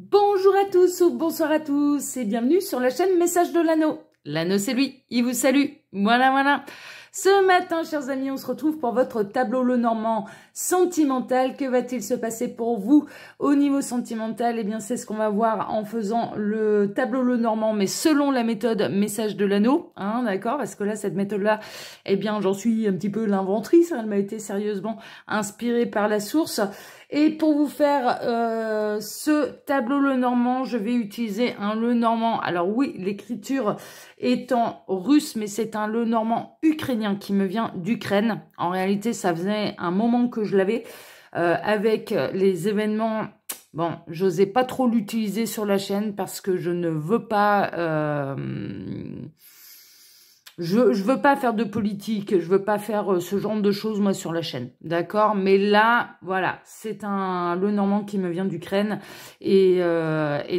Bonjour à tous ou bonsoir à tous et bienvenue sur la chaîne Message de l'Anneau. L'Anneau c'est lui, il vous salue. Voilà. Ce matin, chers amis, on se retrouve pour votre tableau Lenormand sentimental. Que va-t-il se passer pour vous au niveau sentimental? Eh bien, c'est ce qu'on va voir en faisant le tableau Lenormand, mais selon la méthode Message de l'Anneau, hein, d'accord? Parce que là, cette méthode-là, eh bien, j'en suis un petit peu l'inventrice. Elle m'a été sérieusement inspirée par la source. Et pour vous faire ce tableau Lenormand, je vais utiliser un Lenormand. Alors oui, l'écriture est en russe, mais c'est un Lenormand ukrainien qui me vient d'Ukraine. En réalité, ça faisait un moment que je l'avais. Avec les événements, bon, j'osais pas trop l'utiliser sur la chaîne parce que je ne veux pas... Je veux pas faire de politique, je veux pas faire ce genre de choses, moi, sur la chaîne, d'accord? Mais là, voilà, c'est un Lenormand qui me vient d'Ukraine et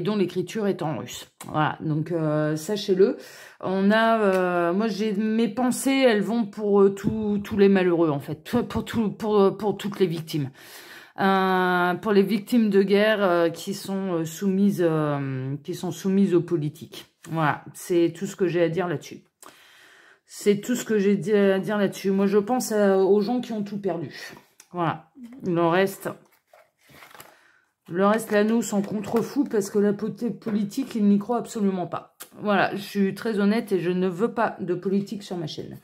dont l'écriture est en russe. Voilà, donc sachez-le. On a, moi, j'ai mes pensées, elles vont pour tous les malheureux, en fait, pour toutes les victimes. Pour les victimes de guerre qui sont soumises aux politiques. Voilà, c'est tout ce que j'ai à dire là-dessus. C'est tout ce que j'ai à dire là-dessus. Moi, je pense aux gens qui ont tout perdu. Voilà. Le reste, là, nous, s'en contrefou parce que la politique, ils n'y croient absolument pas. Voilà, je suis très honnête et je ne veux pas de politique sur ma chaîne.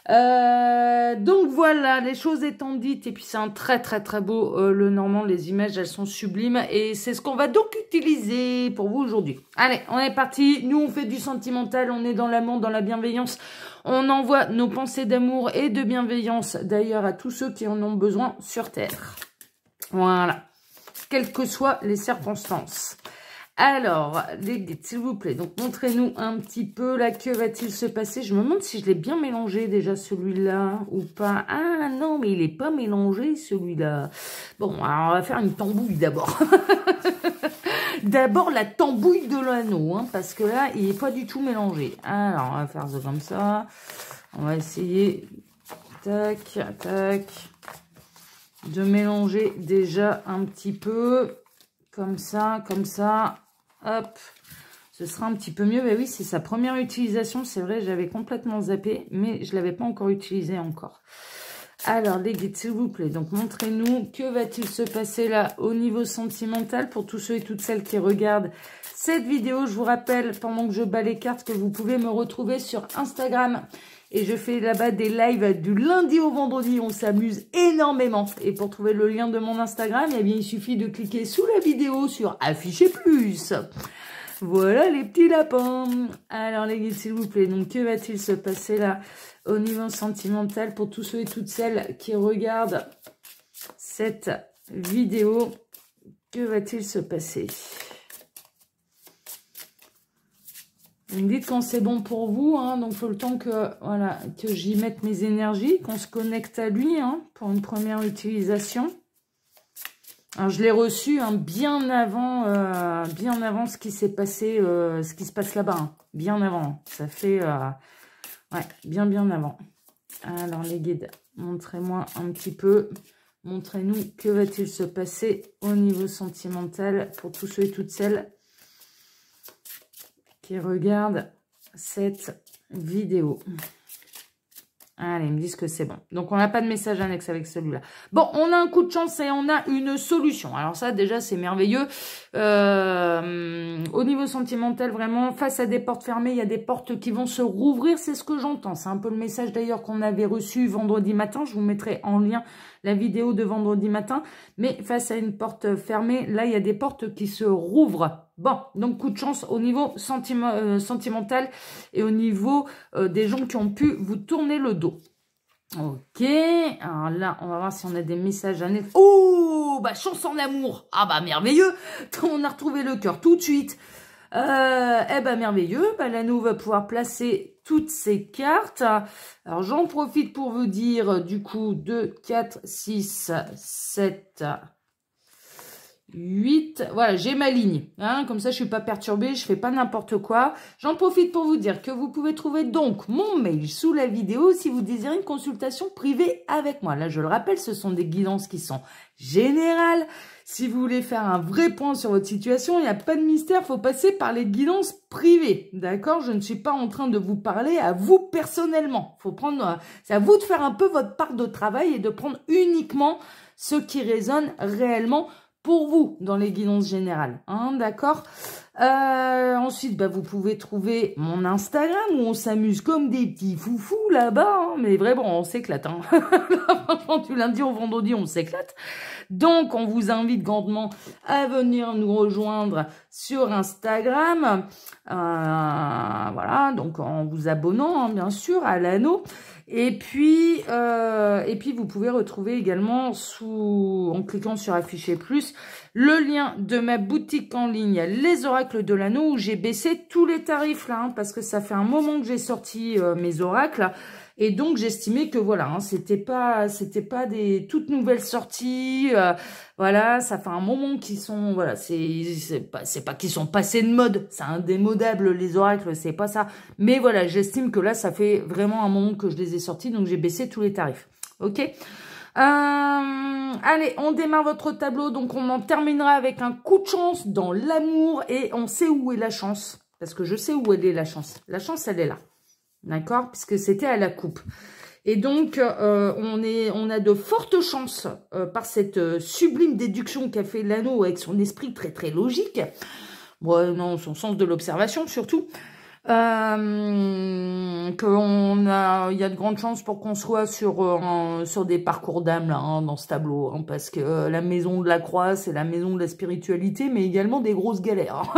Donc voilà, les choses étant dites, et puis c'est un très beau Lenormand, les images elles sont sublimes et c'est ce qu'on va donc utiliser pour vous aujourd'hui. Allez, on est parti, nous on fait du sentimental, on est dans l'amour, dans la bienveillance, on envoie nos pensées d'amour et de bienveillance d'ailleurs à tous ceux qui en ont besoin sur Terre. Voilà, quelles que soient les circonstances. Alors, les guides, s'il vous plaît, donc montrez-nous un petit peu, là, que va-t-il se passer? Je me demande si je l'ai bien mélangé déjà, celui-là, ou pas. Ah non, mais il n'est pas mélangé, celui-là. Bon, alors on va faire une tambouille d'abord. D'abord, la tambouille de l'anneau, hein, parce que là, il n'est pas du tout mélangé. Alors, on va faire ça comme ça. On va essayer, tac, de mélanger déjà un petit peu. Comme ça, hop, ce sera un petit peu mieux. Mais oui, c'est sa première utilisation, c'est vrai, j'avais complètement zappé, mais je ne l'avais pas encore utilisé encore. Alors, les guides, s'il vous plaît, donc montrez-nous, que va-t-il se passer là au niveau sentimental pour tous ceux et toutes celles qui regardent cette vidéo. Je vous rappelle, pendant que je bats les cartes, que vous pouvez me retrouver sur Instagram. Et je fais là-bas des lives du lundi au vendredi. On s'amuse énormément. Et pour trouver le lien de mon Instagram, eh bien, il suffit de cliquer sous la vidéo sur Afficher plus. Voilà les petits lapins. Alors les guides, s'il vous plaît. Donc, que va-t-il se passer là au niveau sentimental pour tous ceux et toutes celles qui regardent cette vidéo? Que va-t-il se passer? Vous me dites quand c'est bon pour vous, hein, donc il faut le temps que, voilà, que j'y mette mes énergies, qu'on se connecte à lui, hein, pour une première utilisation. Alors je l'ai reçu hein, bien avant ce qui s'est passé, ce qui se passe là-bas, hein, bien avant. Ça fait, ouais, bien avant. Alors les guides, montrez-moi un petit peu, montrez-nous que va-t-il se passer au niveau sentimental pour tous ceux et toutes celles qui regardent cette vidéo. Allez, ils me disent que c'est bon. Donc, on n'a pas de message annexe avec celui-là. Bon, on a un coup de chance et on a une solution. Alors ça, déjà, c'est merveilleux. Au niveau sentimental, vraiment, face à des portes fermées, il y a des portes qui vont se rouvrir. C'est ce que j'entends. C'est un peu le message, d'ailleurs, qu'on avait reçu vendredi matin. Je vous mettrai en lien la vidéo de vendredi matin. Mais face à une porte fermée, là, il y a des portes qui se rouvrent. Bon, donc coup de chance au niveau sentimental et au niveau des gens qui ont pu vous tourner le dos. Ok, alors là, on va voir si on a des messages annexes. Oh, bah chance en amour. Ah bah merveilleux, on a retrouvé le cœur tout de suite. Eh ben merveilleux, bah, l'anneau va pouvoir placer toutes ces cartes. Alors j'en profite pour vous dire du coup 2, 4, 6, 7... 8, voilà, j'ai ma ligne, hein, comme ça je suis pas perturbée, je fais pas n'importe quoi. J'en profite pour vous dire que vous pouvez trouver donc mon mail sous la vidéo si vous désirez une consultation privée avec moi. Là, je le rappelle, ce sont des guidances qui sont générales. Si vous voulez faire un vrai point sur votre situation, il n'y a pas de mystère, faut passer par les guidances privées, d'accord? Je ne suis pas en train de vous parler à vous personnellement. C'est à vous de faire un peu votre part de travail et de prendre uniquement ce qui résonne réellement pour vous dans les guidances générales, hein, d'accord? Ensuite, bah, vous pouvez trouver mon Instagram où on s'amuse comme des petits foufous là-bas, hein, mais vraiment, on s'éclate. Hein. Franchement, du lundi au vendredi, on s'éclate. Donc, on vous invite grandement à venir nous rejoindre sur Instagram. Voilà, donc en vous abonnant, hein, bien sûr, à l'anneau. Et puis, vous pouvez retrouver également, en cliquant sur Afficher Plus, le lien de ma boutique en ligne, Les Oracles de l'Anneau, où j'ai baissé tous les tarifs, là, hein, parce que ça fait un moment que j'ai sorti mes oracles. Et donc, j'estimais que, voilà, hein, c'était pas des toutes nouvelles sorties. Voilà, ça fait un moment qu'ils sont, voilà, c'est pas qu'ils sont passés de mode. C'est indémodable, les oracles, c'est pas ça. Mais voilà, j'estime que là, ça fait vraiment un moment que je les ai sortis. Donc, j'ai baissé tous les tarifs. OK? Allez, on démarre votre tableau. Donc, on en terminera avec un coup de chance dans l'amour. Et on sait où est la chance. Parce que je sais où elle est, la chance. La chance, elle est là. D'accord? Puisque c'était à la coupe. Et donc, on a de fortes chances, par cette sublime déduction qu'a fait l'anneau avec son esprit très très logique, bon, non, son sens de l'observation surtout, il y a de grandes chances pour qu'on soit sur des parcours d'âme là, hein, dans ce tableau, hein, parce que la maison de la croix, c'est la maison de la spiritualité, mais également des grosses galères.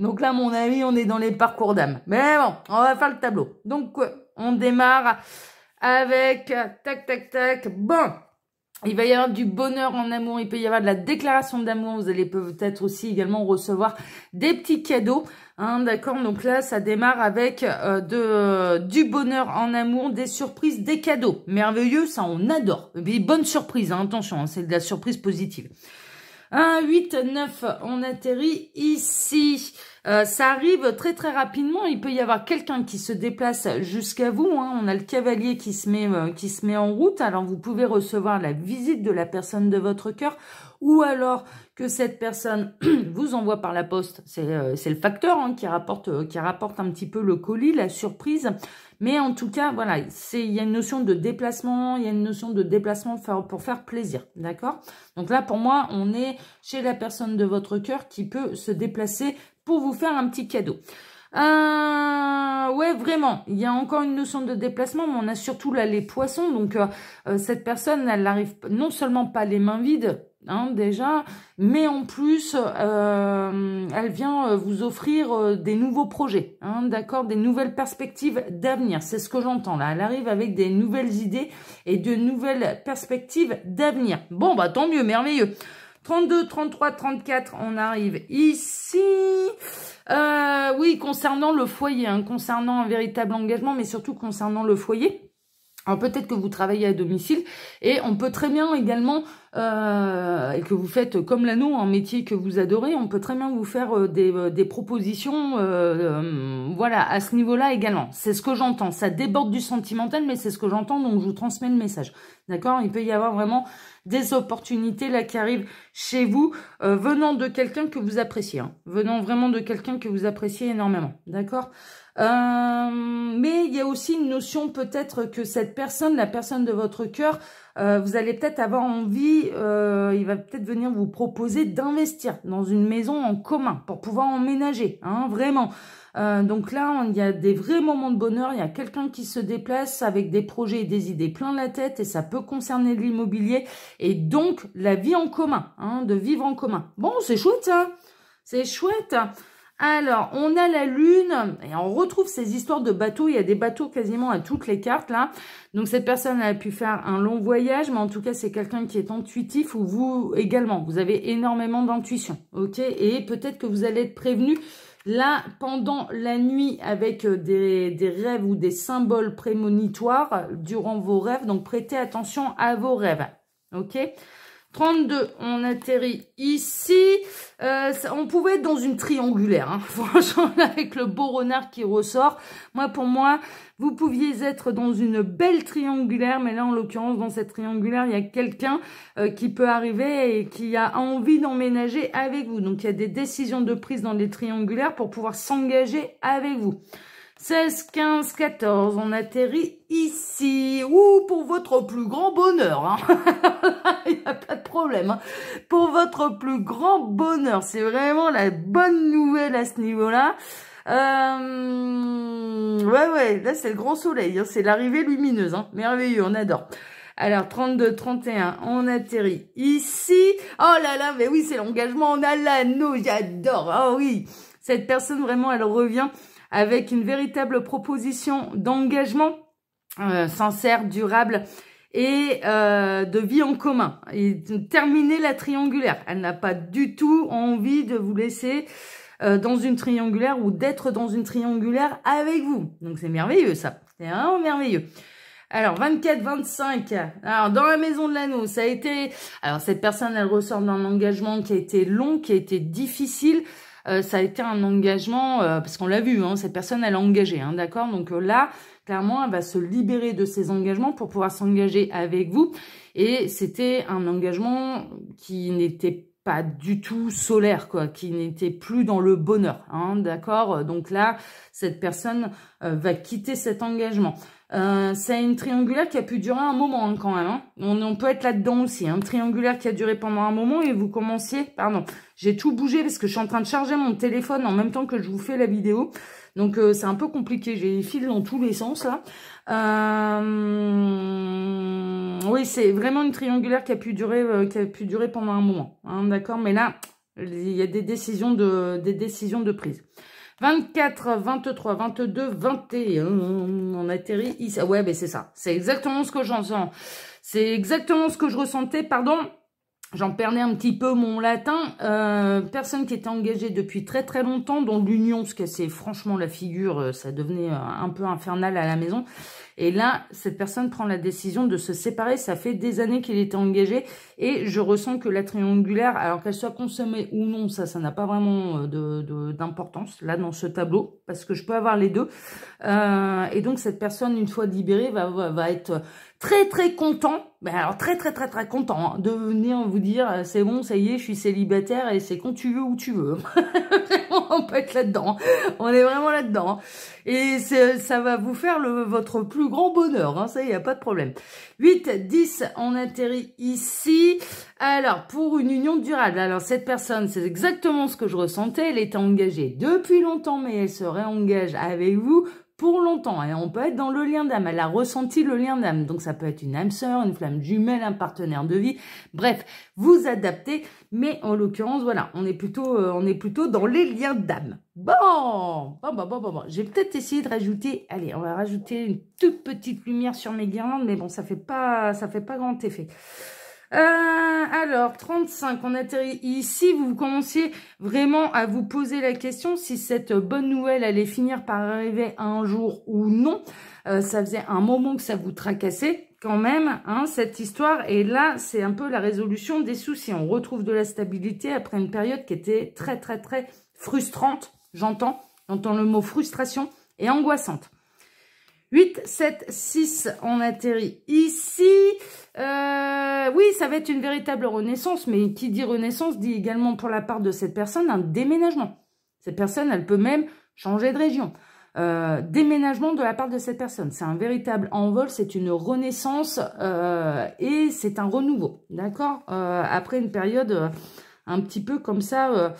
donc là, mon ami, on est dans les parcours d'âme. Mais bon, on va faire le tableau. Donc, on démarre avec tac, tac, tac. Bon, il va y avoir du bonheur en amour, il peut y avoir de la déclaration d'amour. Vous allez peut-être aussi également recevoir des petits cadeaux. Hein, d'accord, donc là, ça démarre avec du bonheur en amour, des surprises, des cadeaux. Merveilleux, ça, on adore. Mais bonne surprise, hein, attention, hein, c'est de la surprise positive. 1, 8, 9, on atterrit ici. Ça arrive très très rapidement. Il peut y avoir quelqu'un qui se déplace jusqu'à vous. Hein. On a le cavalier qui se met en route. Alors vous pouvez recevoir la visite de la personne de votre cœur, ou alors que cette personne vous envoie par la poste. C'est le facteur, hein, qui rapporte un petit peu le colis, la surprise. Mais en tout cas, voilà, il y a une notion de déplacement, pour faire plaisir, d'accord? Donc là, pour moi, on est chez la personne de votre cœur qui peut se déplacer pour vous faire un petit cadeau. Ouais, vraiment, il y a encore une notion de déplacement, mais on a surtout là les poissons. Donc, cette personne, elle n'arrive non seulement pas les mains vides, hein, déjà, mais en plus, elle vient vous offrir des nouveaux projets, hein, d'accord, des nouvelles perspectives d'avenir. C'est ce que j'entends là. Elle arrive avec des nouvelles idées et de nouvelles perspectives d'avenir. Bon, bah tant mieux, merveilleux. 32, 33, 34, on arrive ici. Oui, concernant le foyer, hein, concernant un véritable engagement, mais surtout concernant le foyer. Alors peut-être que vous travaillez à domicile et on peut très bien également, et que vous faites comme l'anneau, un métier que vous adorez, on peut très bien vous faire des propositions, voilà, à ce niveau-là également. C'est ce que j'entends. Ça déborde du sentimental, mais c'est ce que j'entends, donc je vous transmets le message. D'accord? Il peut y avoir vraiment des opportunités là qui arrivent chez vous, venant de quelqu'un que vous appréciez, hein, venant vraiment de quelqu'un que vous appréciez énormément. D'accord? Mais il y a aussi une notion peut-être que cette personne, la personne de votre cœur, vous allez peut-être avoir envie, il va peut-être venir vous proposer d'investir dans une maison en commun pour pouvoir emménager, hein, vraiment. Donc là, il y a des vrais moments de bonheur, il y a quelqu'un qui se déplace avec des projets et des idées plein la tête, et ça peut concerner l'immobilier et donc la vie en commun, hein, de vivre en commun. Bon, c'est chouette ça, c'est chouette. Alors, on a la lune, et on retrouve ces histoires de bateaux. Il y a des bateaux quasiment à toutes les cartes, là. Donc, cette personne a pu faire un long voyage, mais en tout cas, c'est quelqu'un qui est intuitif, ou vous également. Vous avez énormément d'intuition, ok? Et peut-être que vous allez être prévenu, là, pendant la nuit, avec des rêves ou des symboles prémonitoires durant vos rêves. Donc, prêtez attention à vos rêves, ok? 32, on atterrit ici. On pouvait être dans une triangulaire, hein. Franchement, avec le beau renard qui ressort. Pour moi, vous pouviez être dans une belle triangulaire, mais là, en l'occurrence, dans cette triangulaire, il y a quelqu'un qui peut arriver et qui a envie d'emménager avec vous. Donc, il y a des décisions de prise dans les triangulaires pour pouvoir s'engager avec vous. 16, 15, 14, on atterrit ici. Ouh, pour votre plus grand bonheur, hein. Il n'y a pas de problème, hein. Pour votre plus grand bonheur, c'est vraiment la bonne nouvelle à ce niveau-là. Ouais, là c'est le grand soleil, hein. C'est l'arrivée lumineuse, hein. Merveilleux, on adore. Alors, 32, 31, on atterrit ici. Oh là là, mais oui, c'est l'engagement, on a l'anneau, j'adore. Oh oui, cette personne, vraiment, elle revient avec une véritable proposition d'engagement sincère, durable et de vie en commun. Et terminer la triangulaire. Elle n'a pas du tout envie de vous laisser dans une triangulaire ou d'être dans une triangulaire avec vous. Donc c'est merveilleux ça. C'est vraiment merveilleux. Alors 24, 25. Alors dans la maison de l'anneau, ça a été... Alors cette personne, elle ressort d'un engagement qui a été long, qui a été difficile. Ça a été un engagement, parce qu'on l'a vu, hein, cette personne, elle a engagé, hein, d'accord? Donc là, clairement, elle va se libérer de ses engagements pour pouvoir s'engager avec vous. Et c'était un engagement qui n'était pas du tout solaire, quoi, qui n'était plus dans le bonheur, hein, d'accord? Donc là, cette personne va quitter cet engagement. C'est une triangulaire qui a pu durer un moment, hein, quand même, hein. On peut être là-dedans aussi, hein. Triangulaire qui a duré pendant un moment et vous commenciez... Pardon, j'ai tout bougé parce que je suis en train de charger mon téléphone en même temps que je vous fais la vidéo. Donc c'est un peu compliqué, j'ai les fils dans tous les sens là. Oui, c'est vraiment une triangulaire qui a pu durer pendant un moment, hein, d'accord? Mais là, il y a des décisions de prise. 24, 23, 22, 21, on atterrit ici. Ouais, ben c'est ça. C'est exactement ce que j'en sens. C'est exactement ce que je ressentais, pardon. J'en perdais un petit peu mon latin. Personne qui était engagée depuis très très longtemps, dont l'union se cassait franchement la figure, ça devenait un peu infernal à la maison. Et là, cette personne prend la décision de se séparer. Ça fait des années qu'il était engagé. Et je ressens que la triangulaire, alors qu'elle soit consommée ou non, ça n'a pas vraiment d'importance là dans ce tableau. Parce que je peux avoir les deux. Et donc, cette personne, une fois libérée, va être très très content. Ben alors très content, hein, de venir vous dire c'est bon, ça y est, je suis célibataire et c'est quand tu veux où tu veux. On peut être là-dedans. On est vraiment là-dedans. Et ça va vous faire votre plus grand bonheur, hein, ça, il n'y a pas de problème. 8, 10, on atterrit ici. Alors, pour une union durable, alors cette personne, c'est exactement ce que je ressentais. Elle était engagée depuis longtemps, mais elle se réengage avec vous pour longtemps. Et on peut être dans le lien d'âme. Elle a ressenti le lien d'âme. Donc, ça peut être une âme sœur, une flamme jumelle, un partenaire de vie. Bref, vous adaptez. Mais en l'occurrence, voilà, on est plutôt dans les liens d'âme. Bon. J'ai peut-être essayé de rajouter... Allez, on va rajouter une toute petite lumière sur mes guirlandes. Mais bon, ça fait pas grand effet. Alors, 35, on atterrit ici. Vous commenciez vraiment à vous poser la question si cette bonne nouvelle allait finir par arriver un jour ou non. Ça faisait un moment que ça vous tracassait quand même, hein, cette histoire. Et là, c'est un peu la résolution des soucis. On retrouve de la stabilité après une période qui était très frustrante. J'entends le mot frustration et angoissante. 8, 7, 6, on atterrit ici. Oui, ça va être une véritable renaissance, mais qui dit renaissance dit également pour la part de cette personne un déménagement. Cette personne, elle peut même changer de région. Déménagement de la part de cette personne. C'est un véritable envol, c'est une renaissance et c'est un renouveau, d'accord? Après une période un petit peu comme ça,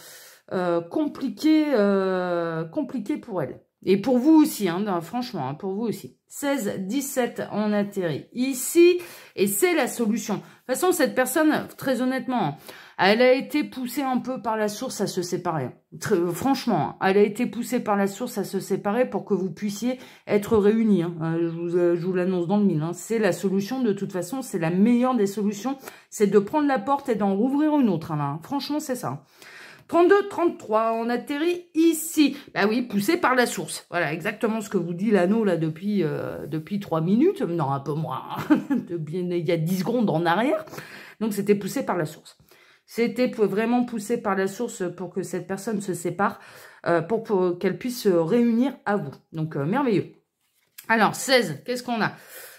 compliquée pour elle. Et pour vous aussi, hein, non, franchement, hein, pour vous aussi. 16, 17, on atterrit ici. Et c'est la solution. De toute façon, cette personne, très honnêtement, elle a été poussée un peu par la source à se séparer. Franchement, elle a été poussée par la source à se séparer pour que vous puissiez être réunis. Hein. Je vous l'annonce dans le mille. Hein. C'est la solution, de toute façon, c'est la meilleure des solutions. C'est de prendre la porte et d'en rouvrir une autre. Hein. Franchement, c'est ça. 32, 33, on atterrit ici. Bah oui, poussé par la source. Voilà, exactement ce que vous dit l'anneau là depuis 3 minutes. Non, un peu moins. Il y a 10 secondes en arrière. Donc, c'était poussé par la source. C'était vraiment poussé par la source pour que cette personne se sépare, pour qu'elle puisse se réunir à vous. Donc, merveilleux. Alors, 16, qu'est-ce qu'on a?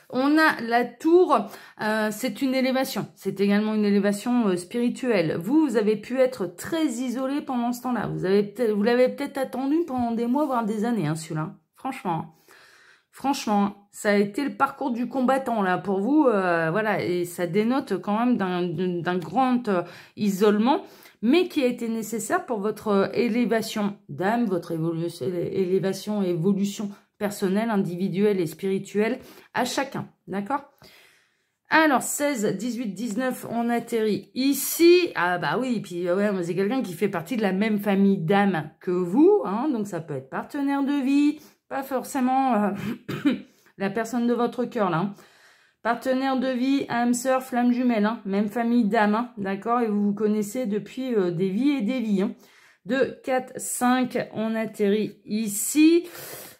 On a la tour, c'est une élévation. C'est également une élévation spirituelle. Vous avez pu être très isolé pendant ce temps-là. Vous l'avez peut-être attendu pendant des mois, voire des années, hein, celui-là. Franchement. Franchement, ça a été le parcours du combattant, là, pour vous. Voilà, et ça dénote quand même d'un grand isolement, mais qui a été nécessaire pour votre élévation d'âme, votre élévation et évolution personnelle, individuelle et spirituelle à chacun, d'accord? Alors, 16, 18, 19, on atterrit ici. Ah bah oui, puis ouais, c'est quelqu'un qui fait partie de la même famille d'âme que vous, hein, donc ça peut être partenaire de vie, pas forcément la personne de votre cœur, là. Hein. Partenaire de vie, âme sœur, flamme jumelle, hein, même famille d'âme, hein, d'accord? Et vous vous connaissez depuis des vies et des vies. Hein. 2, 4, 5, on atterrit ici.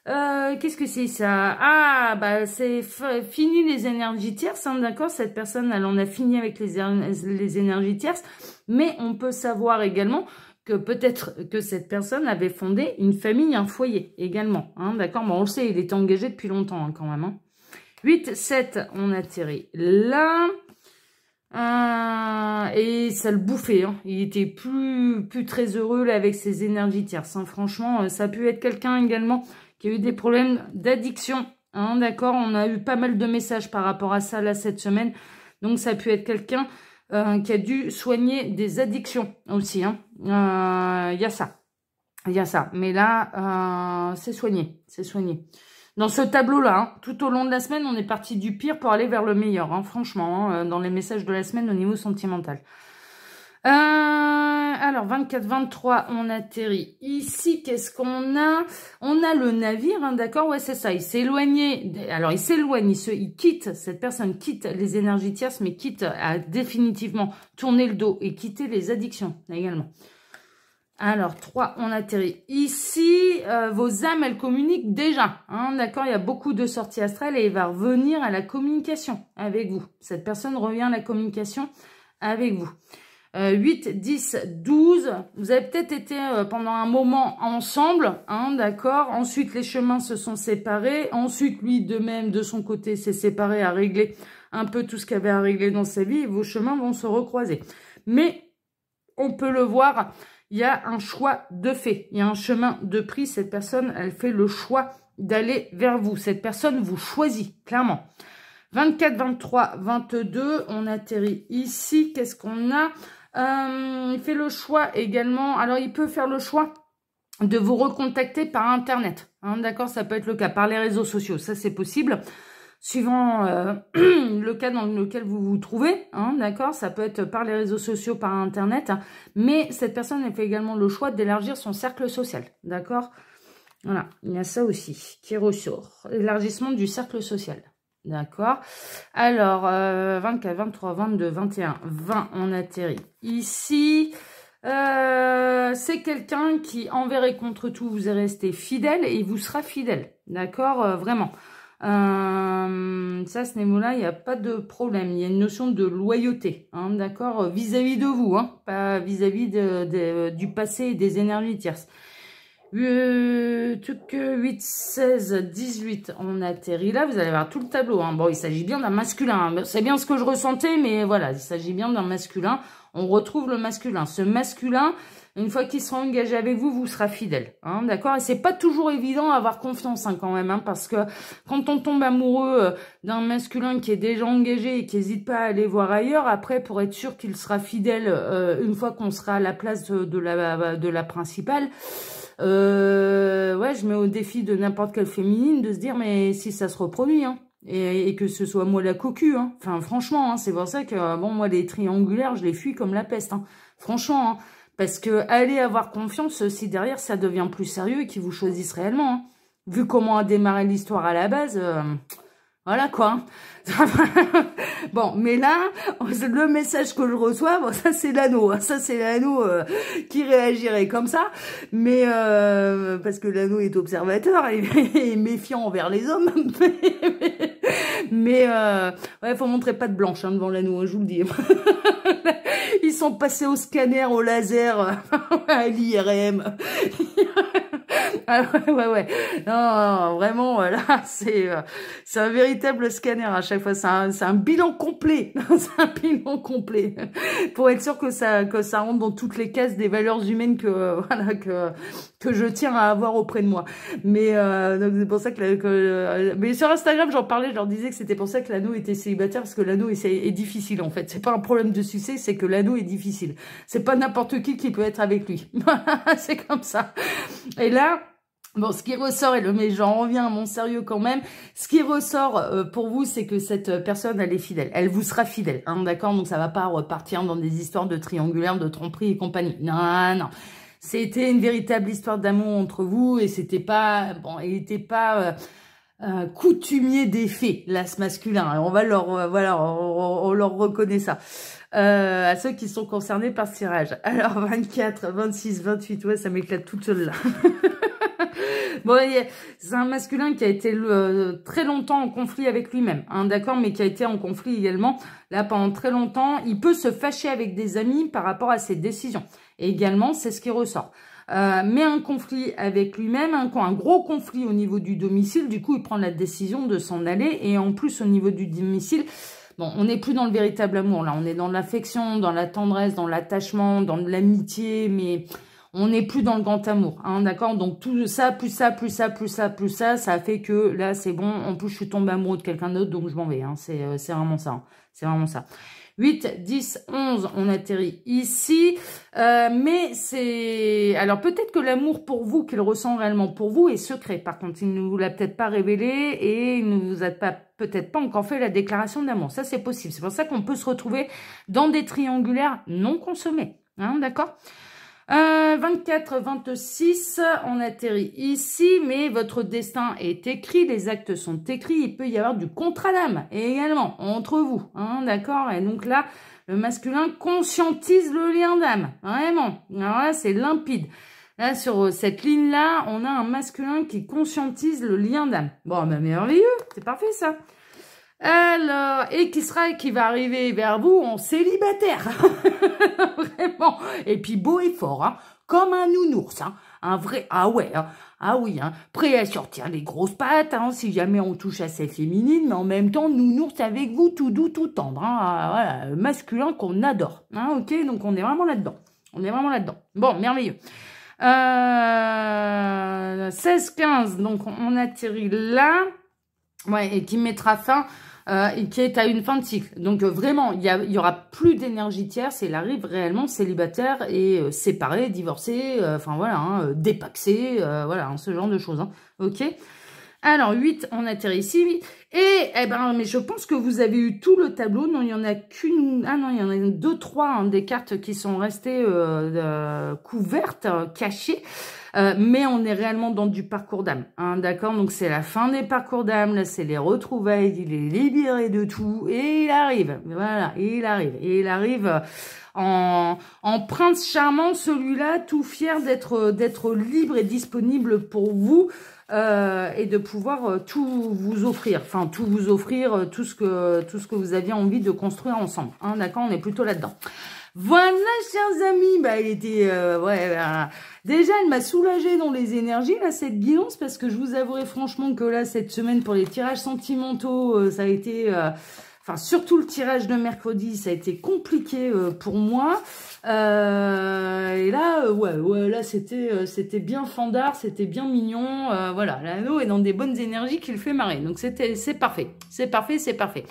Qu'est-ce que c'est ça? Ah, bah c'est fini les énergies tierces, hein, d'accord? Cette personne, elle en a fini avec les énergies tierces, mais on peut savoir également que peut-être que cette personne avait fondé une famille, un foyer également, hein, d'accord? Bon, on le sait, il était engagé depuis longtemps hein, quand même. Hein. 8, 7, on atterrit là. Et ça le bouffait, hein. Il était plus très heureux là avec ses énergies tierces. Hein. Franchement, ça a pu être quelqu'un également qui a eu des problèmes d'addiction. Hein, d'accord, on a eu pas mal de messages par rapport à ça là cette semaine. Donc ça a pu être quelqu'un qui a dû soigner des addictions aussi. Hein. Y a ça. Il y a ça. Mais là, c'est soigné. C'est soigné. Dans ce tableau-là, hein, tout au long de la semaine, on est parti du pire pour aller vers le meilleur. Hein, franchement, hein, dans les messages de la semaine au niveau sentimental. Alors, 24, 23, on atterrit ici. Qu'est-ce qu'on a? On a le navire, hein, d'accord? Ouais, c'est ça. Il s'est éloigné. Alors, il s'éloigne, il quitte, cette personne quitte les énergies tierces, mais quitte à définitivement tourner le dos et quitter les addictions également. Alors, 3, on atterrit ici. Vos âmes, elles communiquent déjà. Hein, d'accord? Il y a beaucoup de sorties astrales et il va revenir à la communication avec vous. Cette personne revient à la communication avec vous. 8, 10, 12. Vous avez peut-être été pendant un moment ensemble. Hein, d'accord? Ensuite, les chemins se sont séparés. Ensuite, lui, de même, de son côté, s'est séparé, a réglé un peu tout ce qu'il avait à régler dans sa vie. Et vos chemins vont se recroiser. Mais, on peut le voir... Il y a un choix de fait, il y a un chemin de prise. Cette personne, elle fait le choix d'aller vers vous. Cette personne vous choisit, clairement. 24, 23, 22, on atterrit ici. Qu'est-ce qu'on a? Il fait le choix également. Alors, il peut faire le choix de vous recontacter par Internet. Hein, d'accord, ça peut être le cas, par les réseaux sociaux. Ça, c'est possible. Suivant le cas dans lequel vous vous trouvez, hein, d'accord, ça peut être par les réseaux sociaux, par Internet, hein, mais cette personne, elle fait également le choix d'élargir son cercle social, d'accord. Voilà, il y a ça aussi qui ressort, l'élargissement du cercle social, d'accord. Alors, 24, 23, 22, 21, 20, on atterrit ici. C'est quelqu'un qui, envers et contre tout, vous est resté fidèle et il vous sera fidèle, d'accord, vraiment. Ça, à ce niveau-là, il n'y a pas de problème. Il y a une notion de loyauté, hein, d'accord, vis-à-vis de vous, hein, pas vis-à-vis du passé et des énergies tierces. 8, 16, 18, on atterrit là. Vous allez voir tout le tableau. Hein. Bon, il s'agit bien d'un masculin. Hein. C'est bien ce que je ressentais, mais voilà, il s'agit bien d'un masculin. On retrouve le masculin. Ce masculin... Une fois qu'il sera engagé avec vous, vous sera fidèle, hein, d'accord? Et c'est pas toujours évident d'avoir confiance, hein, quand même, hein, parce que quand on tombe amoureux d'un masculin qui est déjà engagé et qui n'hésite pas à aller voir ailleurs, après, pour être sûr qu'il sera fidèle une fois qu'on sera à la place de la principale, ouais, je mets au défi de n'importe quelle féminine de se dire, mais si ça se reproduit, hein. Et que ce soit moi la cocu, hein. Enfin, franchement, hein, c'est pour ça que, bon, moi, les triangulaires, je les fuis comme la peste, hein. Franchement, hein. Parce que allez avoir confiance si derrière ça devient plus sérieux et qu'ils vous choisissent réellement. Hein. Vu comment a démarré l'histoire à la base, voilà quoi. Bon, mais là, le message que je reçois, bon, ça c'est l'anneau. Hein. Ça c'est l'anneau qui réagirait comme ça. Mais parce que l'anneau est observateur et méfiant envers les hommes. Mais ouais, faut montrer pas de blanche hein, devant l'anneau, je vous le dis. Ils sont passés au scanner, au laser, à l'IRM. Ah ouais. Non, vraiment, là, c'est un véritable scanner à chaque fois. C'est un bilan complet. C'est un bilan complet. Pour être sûr que ça rentre dans toutes les cases des valeurs humaines voilà, que je tiens à avoir auprès de moi. Mais, donc c'est pour ça mais sur Instagram, j'en parlais, je leur disais que c'était pour ça que l'anneau était célibataire, parce que l'anneau est difficile, en fait. C'est pas un problème de succès, c'est que l'anneau est difficile. C'est pas n'importe qui peut être avec lui. C'est comme ça. Et là, bon, ce qui ressort, mais j'en reviens à mon sérieux quand même, ce qui ressort pour vous, c'est que cette personne, elle est fidèle. Elle vous sera fidèle, hein, d'accord? Donc ça va pas repartir dans des histoires de triangulaire, de tromperie et compagnie. Non. C'était une véritable histoire d'amour entre vous et c'était pas, bon, il était pas coutumier des faits, là, ce masculin. On va leur, voilà, on leur reconnaît ça. À ceux qui sont concernés par ce tirage. Alors, 24, 26, 28, ouais, ça m'éclate toute seule là. Bon, c'est un masculin qui a été très longtemps en conflit avec lui-même, hein, d'accord, mais qui a été en conflit également, là, pendant très longtemps. Il peut se fâcher avec des amis par rapport à ses décisions. Et également, c'est ce qui ressort. Mais un conflit avec lui-même, un gros conflit au niveau du domicile, du coup, il prend la décision de s'en aller. Et en plus, au niveau du domicile, bon, on n'est plus dans le véritable amour, là. On est dans l'affection, dans la tendresse, dans l'attachement, dans l'amitié, mais on n'est plus dans le grand amour, hein, d'accord? Donc, tout ça, plus ça a fait que, là, c'est bon. En plus, je suis tombée amoureux de quelqu'un d'autre, donc je m'en vais, hein. C'est vraiment ça, hein. C'est vraiment ça. 8, 10, 11, on atterrit ici. Mais c'est... Alors, peut-être que l'amour pour vous, qu'il ressent réellement pour vous, est secret. Par contre, il ne vous l'a peut-être pas révélé et il ne vous a peut-être pas encore fait la déclaration d'amour. Ça, c'est possible. C'est pour ça qu'on peut se retrouver dans des triangulaires non consommés. Hein, d'accord? 24, 26, on atterrit ici, mais votre destin est écrit, les actes sont écrits, il peut y avoir du contrat d'âme également entre vous, hein, d'accord? Et donc là, le masculin conscientise le lien d'âme, vraiment. Alors là, c'est limpide. Là, sur cette ligne-là, on a un masculin qui conscientise le lien d'âme. Bon, ben merveilleux, c'est parfait ça. Alors, et qui va arriver vers vous en célibataire. Vraiment. Et puis beau et fort, hein. Comme un nounours, hein. Un vrai, ah ouais, hein. Ah oui, hein. Prêt à sortir les grosses pattes, hein, si jamais on touche à ses féminines, mais en même temps, nounours avec vous, tout doux, tout tendre, hein. Voilà, masculin qu'on adore, hein, ok, donc on est vraiment là-dedans. On est vraiment là-dedans. Bon, merveilleux. 16, 15, donc on atterrit là. Ouais, et qui mettra fin, et qui est à une fin de cycle. Donc vraiment, il y aura plus d'énergie tierce, et il arrive réellement célibataire et séparé, divorcé, enfin voilà, hein, dépaxé, voilà, hein, ce genre de choses. Hein, ok. Alors 8, on atterrit ici. Et eh ben, mais je pense que vous avez eu tout le tableau. Non, il y en a qu'une. Ah non, il y en a 2, 3 hein, des cartes qui sont restées couvertes, cachées. Mais on est réellement dans du parcours d'âme, hein, d'accord? Donc c'est la fin des parcours d'âme, là c'est les retrouvailles, il est libéré de tout et il arrive, voilà, et il arrive en prince charmant, celui-là, tout fier d'être libre et disponible pour vous. Et de pouvoir tout vous offrir, tout ce que vous aviez envie de construire ensemble, hein, d'accord? On est plutôt là-dedans. Voilà, chers amis, bah, il était, déjà, elle m'a soulagée dans les énergies, là, cette guidance, parce que je vous avouerai franchement que là, cette semaine, pour les tirages sentimentaux, ça a été, surtout le tirage de mercredi, ça a été compliqué pour moi. Et là, ouais, là, c'était bien fandard, c'était bien mignon, voilà, l'anneau est dans des bonnes énergies qui le fait marrer, donc c'est parfait, c'est parfait.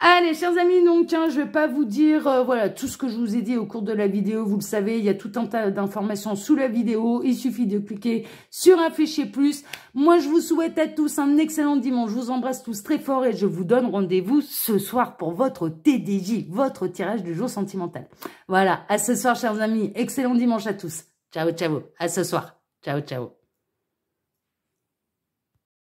Allez, chers amis, donc, hein, je vais pas vous dire, voilà, tout ce que je vous ai dit au cours de la vidéo, vous le savez, il y a tout un tas d'informations sous la vidéo, il suffit de cliquer sur afficher plus. Moi, je vous souhaite à tous un excellent dimanche, je vous embrasse tous très fort et je vous donne rendez-vous ce soir pour votre TDJ, votre tirage du jour sentimental. Voilà, à ce soir, chers amis, excellent dimanche à tous. Ciao, ciao, à ce soir. Ciao, ciao.